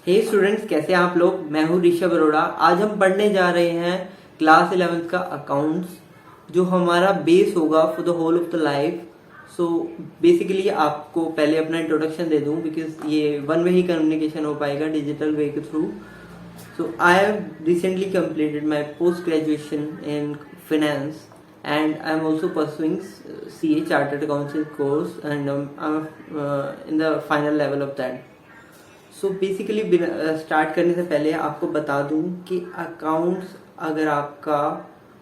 हे students, कैसे हैं आप लोग। मैं हूं ऋषभ अरोड़ा। आज हम पढ़ने जा रहे हैं क्लास 11th का अकाउंट्स, जो हमारा बेस होगा for the whole of the life. So basically आपको पहले अपना इंट्रोडक्शन दे दूं, बिकॉज ये वन वे ही कम्युनिकेशन हो पाएगा डिजिटल वे के through. So I have recently completed my post-graduation in finance, and I'm also pursuing CA Chartered Accountant course, and I'm in the final level of that. So basically start करने से पहले आपको बता दूं कि अकाउंट्स अगर आपका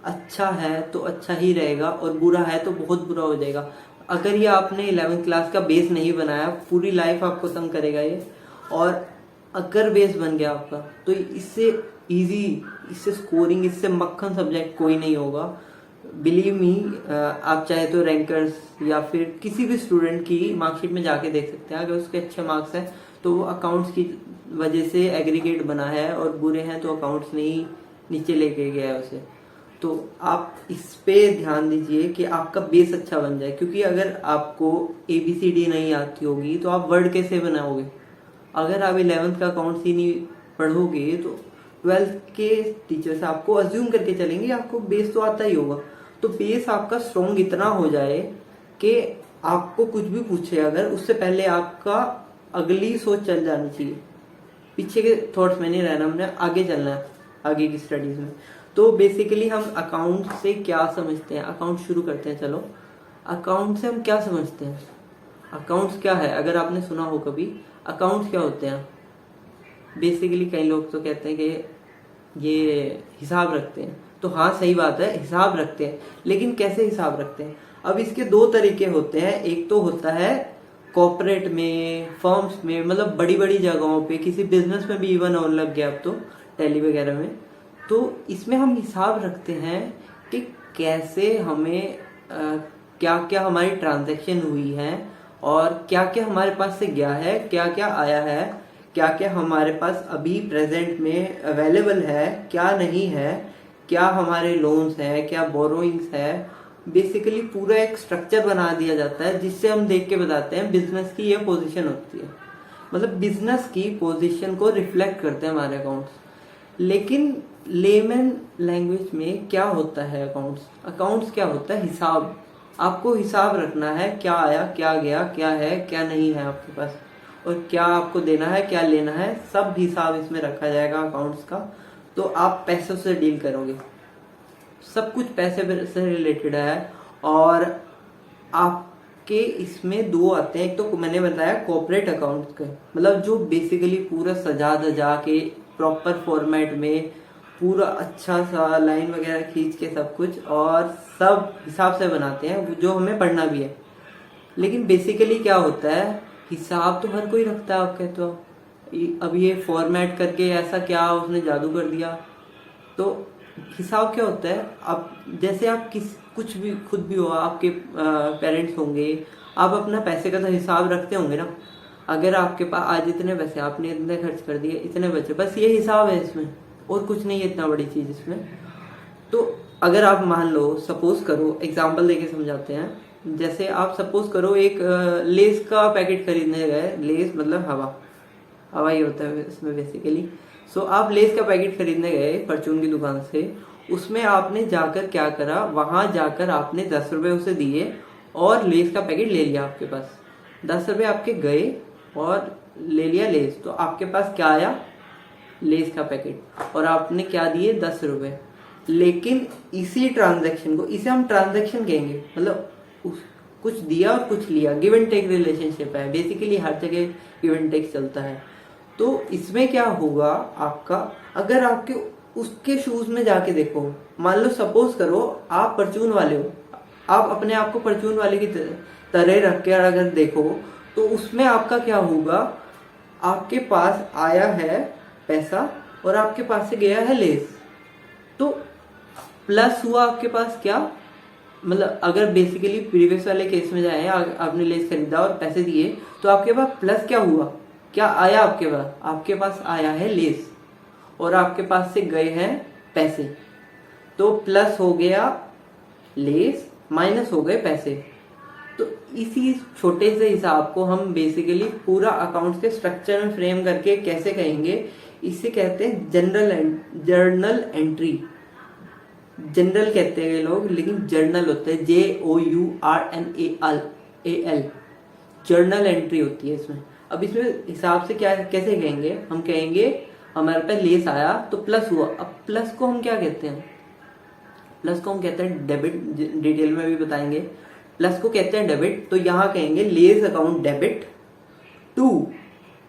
अच्छा है तो अच्छा ही रहेगा, और बुरा है तो बहुत बुरा हो जाएगा। अगर ये आपने 11th क्लास का बेस नहीं बनाया, पूरी लाइफ आपको तंग करेगा ये। और अगर बेस बन गया आपका तो इससे इजी, इससे स्कोरिंग, इससे मक्खन सब्जेक्ट कोई नहीं होगा। बिलीव मी, आप चाहे तो रैंकर्स या फिर किसी भी स्टूडेंट की मार्कशीट में जाके देख सकते हैं। अगर उसके अच्छे मार्क्स हैं तो वो अकाउंट्स की वजह से एग्रीगेट बना है, और बुरे हैं तो अकाउंट्स ने ही नीचे लेके गया है उसे। तो आप इस पे ध्यान दीजिए कि आपका बेस अच्छा बन जाए, क्योंकि अगर आपको ABCD नहीं आती होगी तो आप वर्ड कैसे बनाओगे। अगर आप 11th का अकाउंट्स ही नहीं पढ़ोगे तो 12th के टीचर्स आपको अज्यूम करके चलेंगे आपको बेस तो आता ही होगा। तो बेस आपका स्ट्रॉन्ग इतना हो जाए कि आपको कुछ भी पूछे अगर, उससे पहले आपका अगली सोच चल जानी चाहिए। पीछे के थॉट्स में नहीं रहना, हमने आगे चलना है आगे की स्टडीज में। तो बेसिकली हम अकाउंट से क्या समझते हैं, अकाउंट शुरू करते हैं। चलो, अकाउंट से हम क्या समझते हैं, अकाउंट्स क्या है। अगर आपने सुना हो कभी अकाउंट्स क्या होते हैं, बेसिकली कई लोग तो कहते हैं कि ये हिसाब रखते हैं। तो हाँ, सही बात है, हिसाब रखते हैं, लेकिन कैसे हिसाब रखते हैं। अब इसके दो तरीके होते हैं। एक तो होता है कॉर्पोरेट में, फर्म्स में, मतलब बड़ी बड़ी जगहों पे, किसी बिजनेस में भी इवन ऑन लग गया अब तो टैली वगैरह में। तो इसमें हम हिसाब रखते हैं कि कैसे हमें क्या क्या हमारी ट्रांजैक्शन हुई है, और क्या क्या हमारे पास से गया है, क्या क्या आया है, क्या क्या हमारे पास अभी प्रेजेंट में अवेलेबल है, क्या नहीं है, क्या हमारे लोन्स हैं, क्या बोरोइंग्स है। बेसिकली पूरा एक स्ट्रक्चर बना दिया जाता है, जिससे हम देख के बताते हैं बिजनेस की ये पोजीशन होती है। मतलब बिजनेस की पोजीशन को रिफ्लेक्ट करते हैं हमारे अकाउंट्स। लेकिन लेमन लैंग्वेज में क्या होता है अकाउंट्स, अकाउंट्स क्या होता है, हिसाब। आपको हिसाब रखना है, क्या आया, क्या गया, क्या है, क्या नहीं है आपके पास, और क्या आपको देना है, क्या लेना है, सब हिसाब इसमें रखा जाएगा अकाउंट्स का। तो आप पैसों से डील करोगे, सब कुछ पैसे से रिलेटेड है। और आपके इसमें दो आते हैं। एक तो मैंने बताया कॉर्पोरेट अकाउंट्स का, मतलब जो बेसिकली पूरा सजा धजा के प्रॉपर फॉर्मेट में पूरा अच्छा सा लाइन वगैरह खींच के सब कुछ, और सब हिसाब से बनाते हैं, जो हमें पढ़ना भी है। लेकिन बेसिकली क्या होता है, हिसाब तो हर कोई रखता है। आप कहते हो अब ये फॉर्मेट करके ऐसा क्या उसने जादू कर दिया। तो हिसाब क्या होता है, आप जैसे आप कुछ भी खुद भी हो, आपके पेरेंट्स होंगे, आप अपना पैसे का तो हिसाब रखते होंगे ना। अगर आपके पास आज इतने पैसे, आपने इतने खर्च कर दिए, इतने बचे, बस ये हिसाब है इसमें, और कुछ नहीं है इतना बड़ी चीज इसमें। तो अगर आप मान लो, सपोज करो, एग्जांपल देके समझाते हैं। जैसे आप सपोज करो एक लेस का पैकेट खरीदने गए। लेस मतलब हवा, हवा ही होता है इसमें बेसिकली। सो आप लेस का पैकेट खरीदने गए परचून की दुकान से। उसमें आपने जाकर क्या करा, वहां जाकर आपने 10 रुपए उसे दिए और लेस का पैकेट ले लिया। आपके पास 10 रुपए आपके गए और ले लिया लेस। तो आपके पास क्या आया, लेस का पैकेट, और आपने क्या दिए, 10 रुपए। लेकिन इसी ट्रांजैक्शन को, इसे हम ट्रांजैक्शन कहेंगे, मतलब कुछ दिया और कुछ लिया, गिव एंड टेक रिलेशनशिप है बेसिकली, हर जगह गिव एंड टेक चलता है। तो इसमें क्या होगा आपका, अगर आपके उसके शूज में जाके देखो, मान लो सपोज करो आप परचून वाले हो, आप अपने आप को परचून वाले की तरह रख के अगर देखो, तो उसमें आपका क्या होगा, आपके पास आया है पैसा और आपके पास से गया है लेस। तो प्लस हुआ आपके पास क्या, मतलब अगर बेसिकली प्रीवियस वाले केस में जाए, आपने लेस खरीदा और पैसे दिए, तो आपके पास प्लस क्या हुआ, क्या आया आपके पास, आपके पास आया है लेस, और आपके पास से गए हैं पैसे। तो प्लस हो गया लेस, माइनस हो गए पैसे। तो इसी छोटे से हिसाब को हम बेसिकली पूरा अकाउंट्स के स्ट्रक्चर में फ्रेम करके कैसे कहेंगे, इसे कहते हैं जर्नल एंट्री। जनरल कहते हैं ये लोग, लेकिन जर्नल होता है JOURNAL, जर्नल एंट्री होती है इसमें। अब इसमें हिसाब से क्या कैसे कहेंगे, हम कहेंगे हमारे पास लेस आया तो प्लस हुआ। अब प्लस को हम क्या कहते हैं, प्लस को हम कहते हैं डेबिट, डिटेल में भी बताएंगे। प्लस को कहते हैं डेबिट, तो यहाँ कहेंगे लेस अकाउंट डेबिट टू,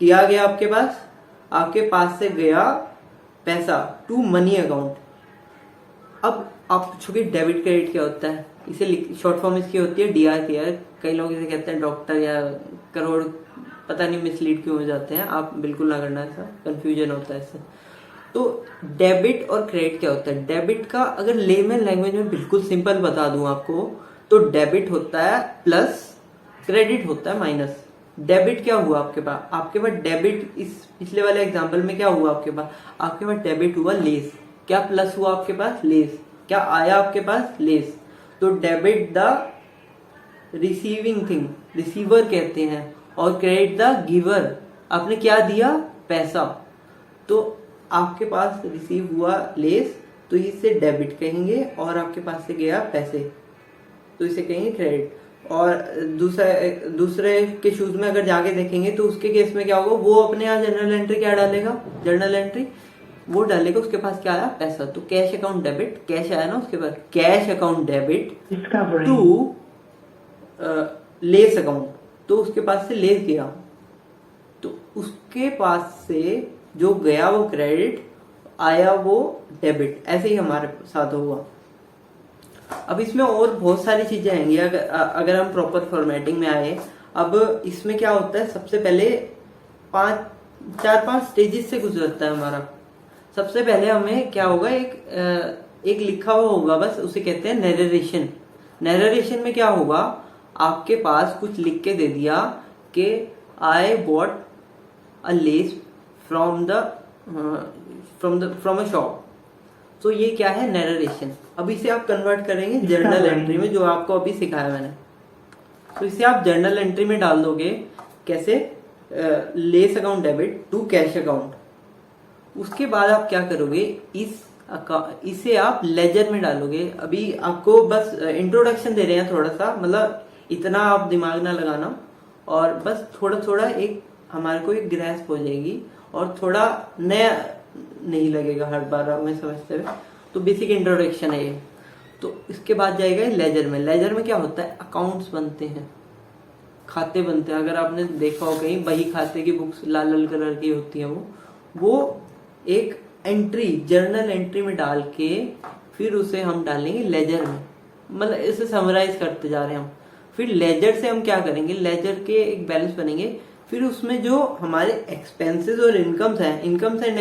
किया गया आपके पास से गया पैसा टू मनी अकाउंट। अब आप पूछोगे डेबिट क्रेडिट क्या होता है, इसे शॉर्ट फॉर्म इसकी होती है DRKR। कई लोग इसे कहते हैं डॉक्टर या करोड़, पता नहीं मिसलीड क्यों हो जाते हैं, आप बिल्कुल ना करना, ऐसा कंफ्यूजन होता है इससे। तो डेबिट और क्रेडिट क्या होता है, डेबिट का अगर लेमन लैंग्वेज में बिल्कुल सिंपल बता दूं आपको, तो डेबिट होता है प्लस, क्रेडिट होता है माइनस। डेबिट क्या हुआ आपके पास डेबिट, इस पिछले वाले एग्जांपल में क्या हुआ आपके पास डेबिट हुआ लेस। क्या प्लस हुआ आपके पास, लेस। क्या आया आपके पास, लेस। तो debit the receiving thing, receiver कहते हैं, और क्रेडिट द गिवर, आपने क्या दिया, पैसा। तो आपके पास रिसीव हुआ लेस, तो इसे डेबिट कहेंगे, और आपके पास से गया पैसे, तो इसे कहेंगे क्रेडिट। और दूसरे के शूज में अगर जाके देखेंगे तो उसके केस में क्या होगा, वो अपने यहाँ जनरल एंट्री क्या डालेगा, जर्नल एंट्री वो डालेगा, उसके पास क्या आया, पैसा। तो कैश अकाउंट डेबिट, कैश आया ना उसके पास, cash account debit to less account, तो उसके पास से लेस गया, तो उसके पास से जो गया वो क्रेडिट, आया वो डेबिट। ऐसे ही हमारे साथ हुआ। अब इसमें और बहुत सारी चीजें आएंगी अगर हम प्रॉपर फॉर्मेटिंग में आए। अब इसमें क्या होता है, सबसे पहले 4-5 स्टेजेस से गुजरता है हमारा। सबसे पहले हमें क्या होगा, एक लिखा हुआ होगा बस, उसे कहते हैं नरेशन। नरेशन में क्या होगा, आपके पास कुछ लिख के दे दिया कि I bought a less from a shop. तो ये क्या है, नरेशन। अब इसे आप कन्वर्ट करेंगे जर्नल एंट्री में, जो आपको अभी सिखाया मैंने। तो इसे आप जर्नल एंट्री में डाल दोगे, कैसे, less account debit to cash account. उसके बाद आप क्या करोगे, इसे आप लेजर में डालोगे। अभी आपको बस इंट्रोडक्शन दे रहे हैं थोड़ा सा, मतलब इतना आप दिमाग ना लगाना, और बस थोड़ा थोड़ा एक हमारे को एक ग्रैस्प हो जाएगी, और थोड़ा नया नहीं लगेगा हर बार हमें समझते हुए। तो बेसिक इंट्रोडक्शन है ये। तो इसके बाद जाएगा लेजर में। लेजर में क्या होता है, अकाउंट्स बनते हैं, खाते बनते हैं। अगर आपने देखा हो कहीं बही खाते की बुक्स लाल लाल कलर की होती है, वो एक एंट्री जर्नल एंट्री में डाल के फिर उसे हम डालेंगे लेजर में। मतलब इसे समराइज करते जा रहे हैं हम। फिर लेजर से हम क्या करेंगे, लेजर के एक बैलेंस बनेंगे, फिर उसमें जो हमारे एक्सपेंसेस और इनकम्स हैं, इनकम्स एंड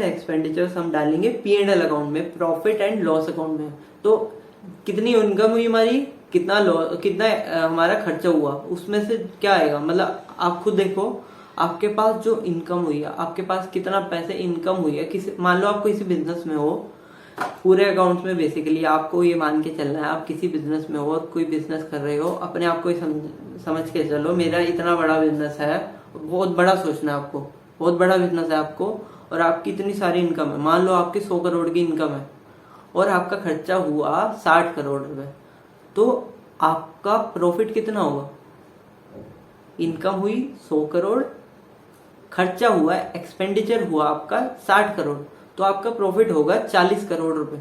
एक्सपेंडिचर्स हम डालेंगे P&L अकाउंट में, प्रॉफिट एंड लॉस अकाउंट में। तो कितनी इनकम हुई हमारी, कितना हमारा खर्चा हुआ, उसमें से क्या आएगा। मतलब आप खुद देखो, आपके पास जो इनकम हुई है, आपके पास कितना पैसे इनकम हुई है, किसी मान लो आप किसी बिजनेस में हो, पूरे अकाउंट्स में बेसिकली आपको ये मान के चलना है, आप किसी बिजनेस में हो और कोई बिजनेस कर रहे हो, अपने आप को समझ के चलो मेरा इतना बड़ा बिजनेस है, बहुत बड़ा सोचना है आपको, बहुत बड़ा बिजनेस है आपको, और आपकी इतनी सारी इनकम है। मान लो आपकी 100 करोड़ की इनकम है और आपका खर्चा हुआ 60 करोड़ रुपए, तो आपका प्रॉफिट कितना होगा, इनकम हुई 100 करोड़, खर्चा हुआ, एक्सपेंडिचर हुआ आपका 60 करोड़, तो आपका प्रॉफिट होगा 40 करोड़ रुपए।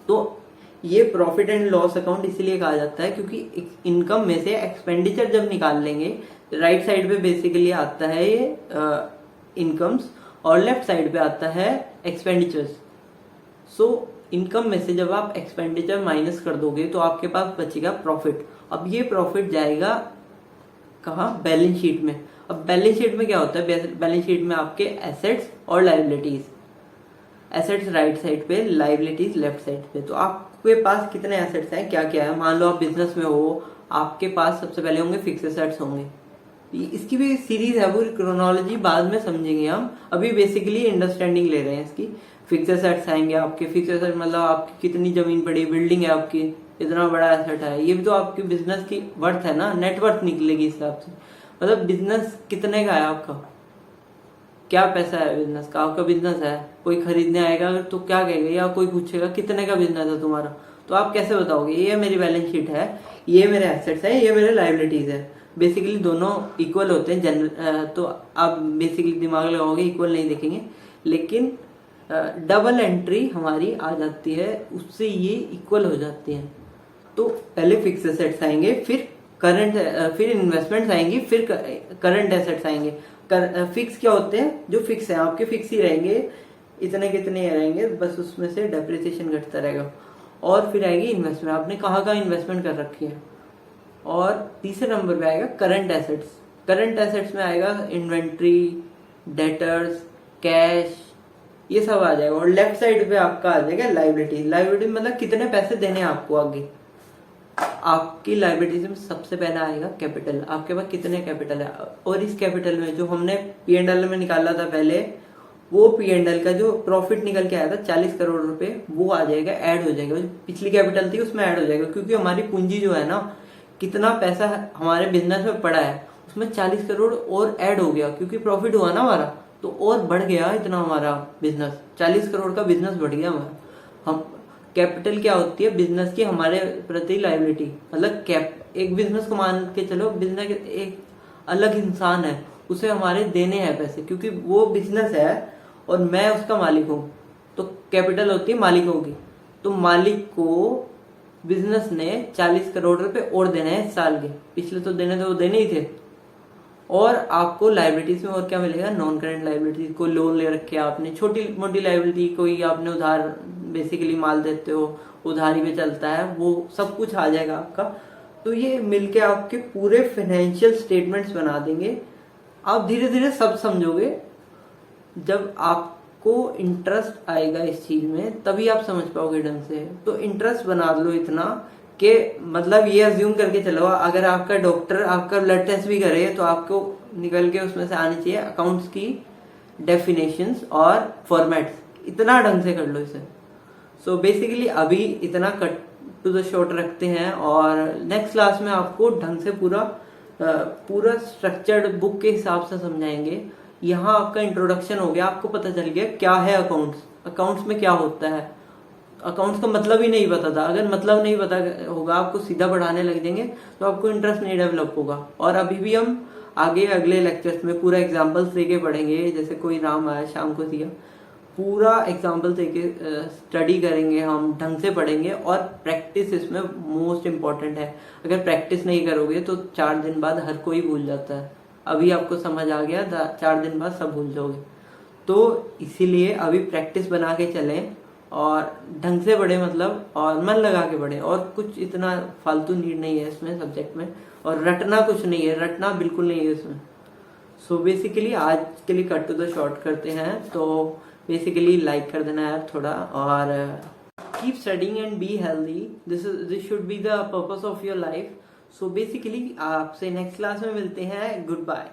तो ये प्रॉफिट एंड लॉस अकाउंट इसलिए कहा जाता है क्योंकि इनकम में से एक्सपेंडिचर जब निकाल लेंगे, राइट साइड पे बेसिकली आता है ये इनकम्स और लेफ्ट साइड पे आता है एक्सपेंडिचर्स। सो इनकम में से जब आप एक्सपेंडिचर माइनस कर दोगे तो आपके पास बचेगा प्रॉफिट। अब ये प्रॉफिट जाएगा कहाँ, बैलेंस शीट में। अब बैलेंस शीट में क्या होता है, बैलेंस शीट में आपके एसेट्स और लायबिलिटीज, एसेट्स राइट साइड पे, लायबिलिटीज लेफ्ट साइड पे। तो आपके पास कितने एसेट्स हैं, क्या क्या है। मान लो आप बिजनेस में हो, आपके पास सबसे पहले होंगे फिक्स एसेट्स होंगे, इसकी भी सीरीज है, पूरी क्रोनोलॉजी बाद में समझेंगे हम, अभी बेसिकली अंडरस्टैंडिंग ले रहे हैं इसकी। फिक्स एसेट्स आएंगे आपके, फिक्स एसेट मतलब आपकी कितनी जमीन पड़ी, बिल्डिंग है आपकी, इतना बड़ा एसेट है, ये भी तो आपकी बिजनेस की वर्थ है ना, नेटवर्थ निकलेगी इस हिसाब से। मतलब बिजनेस कितने का है आपका, क्या पैसा है बिजनेस का, आपका बिजनेस है, कोई खरीदने आएगा तो क्या कहेगा, या कोई पूछेगा कितने का बिजनेस है तुम्हारा, तो आप कैसे बताओगे ये मेरी बैलेंस शीट है, ये मेरे एसेट्स है, ये मेरे लाइबिलिटीज है। बेसिकली दोनों इक्वल होते हैं जनरल, तो आप बेसिकली दिमाग लगाओगे इक्वल नहीं देखेंगे, लेकिन डबल एंट्री हमारी आ जाती है, उससे ये इक्वल हो जाती हैं। तो पहले फिक्स एसेट्स आएंगे, फिर करंट, फिर इन्वेस्टमेंट्स आएंगी, फिर करंट एसेट्स आएंगे। फिक्स क्या होते हैं, जो फिक्स है आपके फिक्स ही रहेंगे, इतने कितने रहेंगे, बस उसमें से डेप्रिसिएशन घटता रहेगा। और फिर आएगी इन्वेस्टमेंट, आपने कहाँ कहाँ इन्वेस्टमेंट कर रखी है। और तीसरे नंबर पे आएगा करंट एसेट्स। करंट एसेट्स में आएगा इन्वेंट्री, डेटर्स, कैश, ये सब आ जाएगा। और लेफ्ट साइड पे आपका आ जाएगा लाइबिलिटी। लाइबिलिटी मतलब कितने पैसे देने हैं आपको आगे। आपकी लाइबिलिटीज में सबसे पहला आएगा कैपिटल, आपके पास कितने कैपिटल है। और इस कैपिटल में जो हमने P&L में निकाला था पहले, वो P&L का जो प्रॉफिट निकल के आया था 40 करोड़ रुपए, वो आ जाएगा, ऐड हो जाएगा, जो पिछली कैपिटल थी उसमें ऐड हो जाएगा। क्योंकि हमारी पूंजी जो है ना, कितना पैसा हमारे बिजनेस में पड़ा है, उसमें 40 करोड़ और ऐड हो गया, क्योंकि प्रॉफिट हुआ ना हमारा, तो और बढ़ गया इतना हमारा बिजनेस, 40 करोड़ का बिजनेस बढ़ गया हमारा। हम कैपिटल क्या होती है बिजनेस की हमारे प्रति लाइबिलिटी, मतलब एक बिजनेस को मान के चलो, बिजनेस एक अलग इंसान है, उसे हमारे देने हैं पैसे, क्योंकि वो बिजनेस है और मैं उसका मालिक हूँ। तो कैपिटल होती है मालिकों की। तो मालिक को बिजनेस ने 40 करोड़ रुपए और देने हैं इस साल के, पिछले तो देने थे, वो देने ही थे। और आपको लाइबिलिटीज में और क्या मिलेगा, नॉन करेंट लाइबिलिटीज, कोई लोन ले रखे आपने, छोटी मोटी लाइबिलिटी, कोई आपने उधार, बेसिकली माल देते हो, उधारी पे चलता है, वो सब कुछ आ जाएगा आपका। तो ये मिलके आपके पूरे फाइनेंशियल स्टेटमेंट्स बना देंगे। आप धीरे धीरे सब समझोगे, जब आपको इंटरेस्ट आएगा इस चीज में, तभी आप समझ पाओगे ढंग से। तो इंटरेस्ट बना लो इतना कि मतलब ये अज्यूम करके चलो, अगर आपका डॉक्टर आपका ब्लड टेस्ट भी करे, तो आपको निकल के उसमें से आनी चाहिए अकाउंट्स की डेफिनेशंस और फॉर्मेट्स, इतना ढंग से कर लो इसे। सो बेसिकली अभी इतना कट टू द शॉर्ट रखते हैं, और नेक्स्ट क्लास में आपको ढंग से पूरा स्ट्रक्चर्ड बुक के हिसाब से समझाएंगे। यहाँ आपका इंट्रोडक्शन हो गया, आपको पता चल गया क्या है अकाउंट्स, अकाउंट्स में क्या होता है। अकाउंट्स का मतलब ही नहीं पता था, अगर मतलब नहीं पता होगा, आपको सीधा पढ़ाने लग जाएंगे तो आपको इंटरेस्ट नहीं डेवलप होगा। और अभी भी हम आगे अगले लेक्चर्स में पूरा एग्जाम्पल्स देके पढ़ेंगे, जैसे कोई राम आया शाम को दिया, पूरा एग्जाम्पल देके स्टडी करेंगे, हम ढंग से पढ़ेंगे। और प्रैक्टिस इसमें मोस्ट इम्पॉर्टेंट है। अगर प्रैक्टिस नहीं करोगे तो 4 दिन बाद हर कोई भूल जाता है। अभी आपको समझ आ गया, 4 दिन बाद सब भूल जाओगे। तो इसीलिए अभी प्रैक्टिस बना के चलें और ढंग से पढ़े, मतलब और मन लगा के पढ़े। और कुछ इतना फालतू नीड नहीं है इसमें सब्जेक्ट में, और रटना कुछ नहीं है, रटना बिल्कुल नहीं है इसमें। सो बेसिकली आज के लिए कट टू द शॉर्ट करते हैं। तो बेसिकली लाइक कर देना यार थोड़ा, और keep studying and be healthy, this should be the purpose of your life. So basically आपसे नेक्स्ट क्लास में मिलते हैं, गुड बाय।